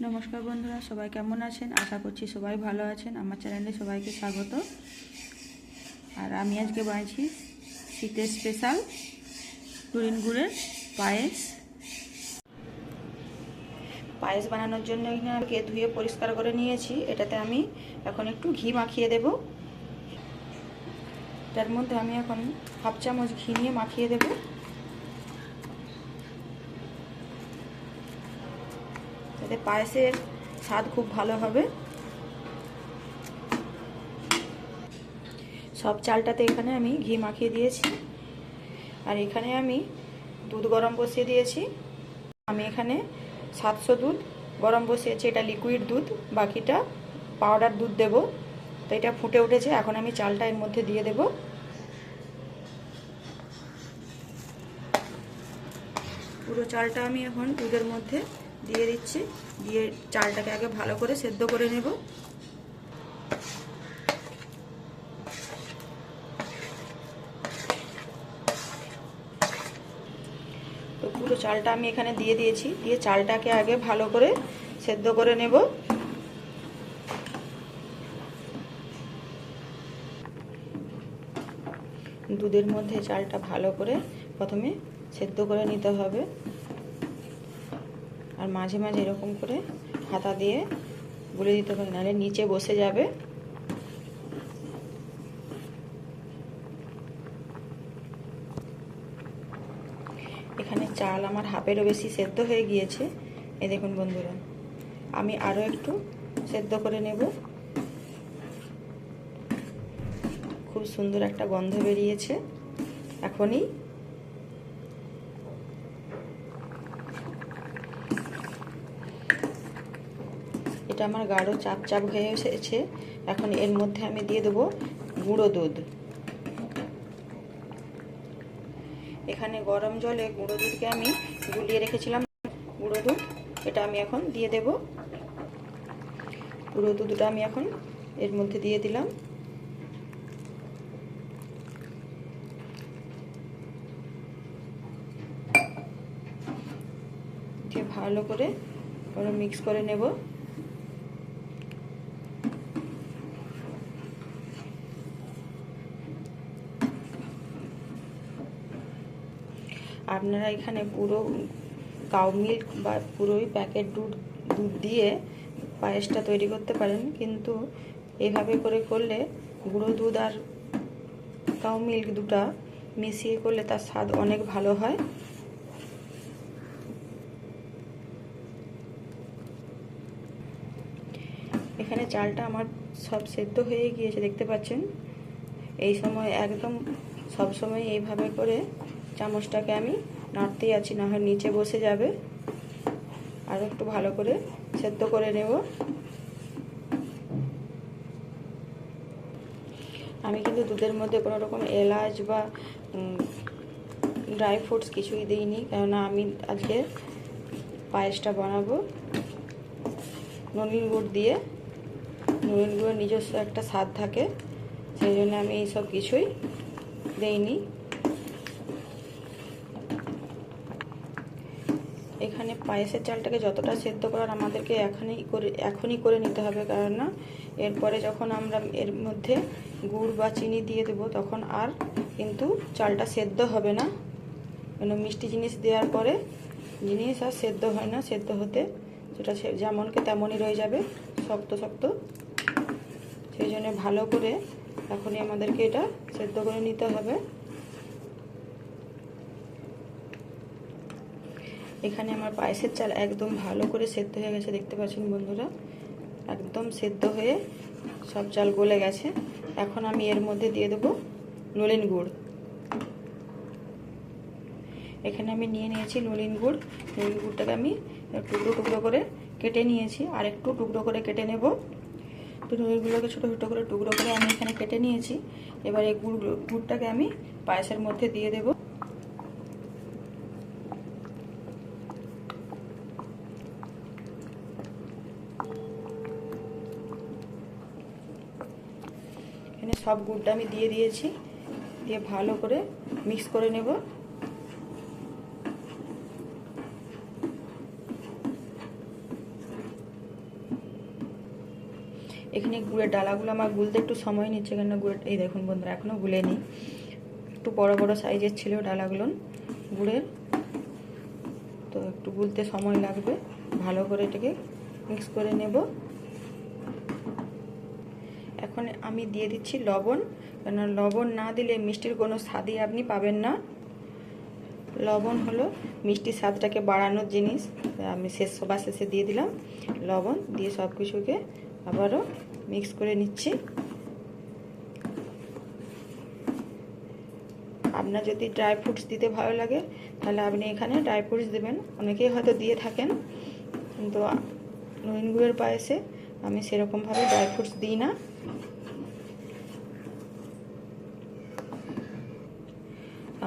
নমস্কার বন্ধুরা, সবাই কেমন আছেন? আশা করছি সবাই ভালো আছেন। আমার চ্যানেলে সবাইকে স্বাগত। আর আমি আজকে বানাইছি শীতের স্পেশাল নলেন গুড়ের পায়েস। পায়েস বানানোর জন্য এখানে ধুয়ে পরিষ্কার করে নিয়েছি। এটাতে আমি এখন একটু ঘি মাখিয়ে দেব। তার মধ্যে আমি এখন হাফ চামচ ঘি নিয়ে মাখিয়ে দেব। তাতে পায়েসের স্বাদ খুব ভালো হবে। সব চালটাতে এখানে আমি ঘি মাখিয়ে দিয়েছি। আর এখানে আমি দুধ গরম বসিয়ে দিয়েছি। আমি এখানে 700 দুধ গরম বসিয়েছি। এটা লিকুইড দুধ, বাকিটা পাউডার দুধ দেব। তো এটা ফুটে উঠেছে, এখন আমি চালটা এর মধ্যে দিয়ে দেব। পুরো চালটা আমি এখন দুধের মধ্যে দিয়ে দিচ্ছি। দিয়ে চালটাকে আগে ভালো করে সেদ্ধ করে নেব। তো পুরো চালটা আমি এখানে দিয়ে দিয়েছি। দিয়ে চালটাকে আগে ভালো করে সেদ্ধ করে নেব। দুধের মধ্যে চালটা ভালো করে প্রথমে সেদ্ধ করে নিতে হবে। আর মাঝে মাঝে এরকম করে হাতা দিয়ে গুলে দিতে হবে, নাহলে নিচে বসে যাবে। এখানে চাল আমার হাফেরও বেশি সেদ্ধ হয়ে গিয়েছে। এই দেখুন বন্ধুরা, আমি আরও একটু সেদ্ধ করে নেব। খুব সুন্দর একটা গন্ধ বেরিয়েছে এখনই। এটা আমার গাঢ় চাপ চাপ হয়ে এসেছে। এখন এর মধ্যে আমি দিয়ে দেবো গুঁড়ো দুধ। এখানে গরম জলে গুঁড়ো দুধকে আমি গুলিয়ে রেখেছিলাম। গুঁড়ো দুধ এটা আমি এখন দিয়ে দেব। গুঁড়ো দুধটা আমি এখন এর মধ্যে দিয়ে দিলাম। দিয়ে ভালো করে মিক্স করে নেব। আপনারা এখানে পুরো কাউ মিল্ক বা পুরোই প্যাকেট দুধ দিয়ে পায়েসটা তৈরি করতে পারেন, কিন্তু এইভাবে করে করলে গুঁড়ো দুধ আর কাউ মিল্ক দুটা মিশিয়ে করলে তার স্বাদ অনেক ভালো হয়। এখানে চালটা আমার সব সেদ্ধ হয়ে গিয়েছে, দেখতে পাচ্ছেন। এই সময় একদম সব সময় এইভাবে করে চামচটাকে আমি নাড়তেই আছি, না হয় নিচে বসে যাবে। আর একটু ভালো করে সেদ্ধ করে নেব। আমি কিন্তু দুধের মধ্যে কোনো রকম এলাচ বা ড্রাই ফ্রুটস কিছুই দিইনি, কেননা আমি আজকে পায়েসটা বানাবো নলেন গুড় দিয়ে। নলেন গুড়ের নিজস্ব একটা স্বাদ থাকে, সেই জন্য আমি এইসব কিছুই দেইনি। এখানে পায়েসের চালটাকে যতটা সেদ্ধ করার আমাদেরকে এখনই করে নিতে হবে, কারণ না এরপরে যখন আমরা এর মধ্যে গুড় বা চিনি দিয়ে দেবো তখন আর কিন্তু চালটা সেদ্ধ হবে না। কেন মিষ্টি জিনিস দেওয়ার পরে জিনিস আর সেদ্ধ হয় না, সেদ্ধ হতে সেটা যেমনকে তেমনই রয়ে যাবে, শক্ত শক্ত। সেই জন্য ভালো করে এখনই আমাদেরকে এটা সেদ্ধ করে নিতে হবে। এখানে আমার পায়েসের চাল একদম ভালো করে সেদ্ধ হয়ে গেছে, দেখতে পাচ্ছেন বন্ধুরা। একদম সেদ্ধ হয়ে সব চাল গলে গেছে। এখন আমি এর মধ্যে দিয়ে দেবো নলেন গুড়। এখানে আমি নিয়ে নিয়েছি নলেন গুড়। নলেন গুড়টাকে আমি টুকরো টুকরো করে কেটে নিয়েছি, আর একটু টুকরো করে কেটে নেব। তো নলেন গুড়টাকে ছোটো ছোটো করে টুকরো করে আমি এখানে কেটে নিয়েছি। এবার এই গুড়টাকে আমি পায়েসের মধ্যে দিয়ে দেবো। এখানে সব গুড়টা আমি দিয়ে দিয়েছি। দিয়ে ভালো করে মিক্স করে নেব। এখানে গুড়ের ডালাগুলো আমার গুলতে একটু সময় নিচ্ছে, কেন গুড় এই দেখুন বন্ধুরা এখনও গুলেনি, একটু বড় বড় সাইজের ছিল ডালাগুলো গুড়ের, তো একটু গুলতে সময় লাগবে। ভালো করে এটাকে মিক্স করে নেব। এখন আমি দিয়ে দিচ্ছি লবণ, কেন লবণ না দিলে মিষ্টির কোনো স্বাদই আপনি পাবেন না। লবণ হলো মিষ্টির স্বাদটাকে বাড়ানোর জিনিস, আমি সবার শেষে দিয়ে দিলাম লবণ। দিয়ে সব কিছুকে আবারও মিক্স করে নিচ্ছি। আপনার যদি ড্রাই ফ্রুটস দিতে ভালো লাগে তাহলে আপনি এখানে ড্রাই ফ্রুটস দেবেন, অনেকেই হয়তো দিয়ে থাকেন, কিন্তু নলেন গুড়ের পায়েসে আমি সেরকমভাবে ড্রাই ফ্রুটস দিই না।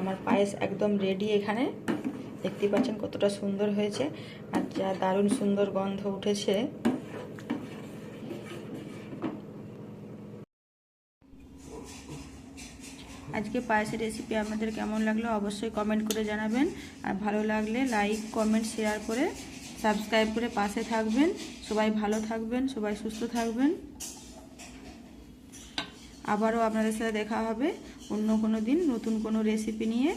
আমার পায়েস একদম রেডি। এখানে দেখতে পাচ্ছেন কতটা সুন্দর হয়েছে, আর যা দারুণ সুন্দর গন্ধ উঠেছে। আজকে পায়েসের রেসিপি আপনাদের কেমন লাগলো অবশ্যই কমেন্ট করে জানাবেন, আর ভালো লাগলে লাইক কমেন্ট শেয়ার করে সাবস্ক্রাইব করে পাশে থাকবেন। সবাই ভালো থাকবেন, সবাই সুস্থ থাকবেন। আবারও আপনাদের সাথে দেখা হবে অন্য কোনো দিন নতুন কোনো রেসিপি নিয়ে।